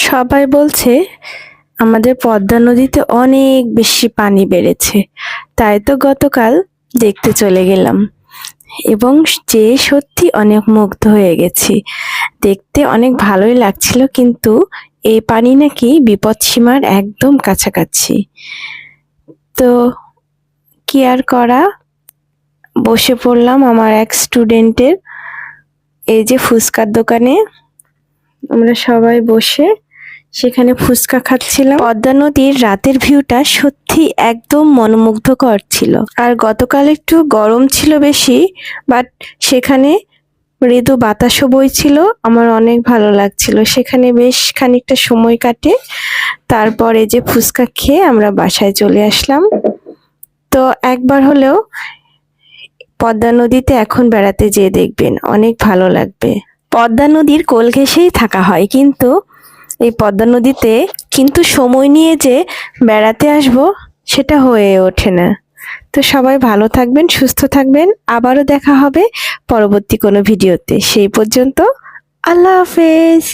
সবাই বলছে আমাদের পদ্মা নদীতে অনেক বেশি পানি বেড়েছে, তাই তো গতকাল দেখতে চলে গেলাম এবং যে সত্যি অনেক মুগ্ধ হয়ে গেছি। দেখতে অনেক ভালোই লাগছিল, কিন্তু এই পানি নাকি বিপদসীমার একদম কাছাকাছি। তো কি আর করা, বসে পড়লাম আমার এক স্টুডেন্টের এই যে ফুচকার দোকানে। আমরা সবাই বসে সেখানে ফুচকা খাচ্ছিলাম। পদ্মা নদীর রাতের ভিউটা সত্যি একদম মনোমুগ্ধকর ছিল। আর গতকাল একটু গরম ছিল বেশি, বাট সেখানে মৃদু বাতাসও বইছিল। আমার অনেক ভালো লাগছিল, সেখানে বেশ খানিকটা সময় কাটে তারপরে যে ফুচকা খেয়ে আমরা বাসায় চলে আসলাম। তো একবার হলেও পদ্মা নদীতে এখন বেড়াতে যেয়ে দেখবেন, অনেক ভালো লাগবে। পদ্মা নদীর কোল ঘেঁষেই থাকা হয়, কিন্তু এই পদ্মা নদীতে কিন্তু সময় নিয়ে যে বেড়াতে আসবো সেটা হয়ে ওঠে না। তো সবাই ভালো থাকবেন, সুস্থ থাকবেন। আবারও দেখা হবে পরবর্তী কোনো ভিডিওতে। সেই পর্যন্ত আল্লাহ হাফেজ।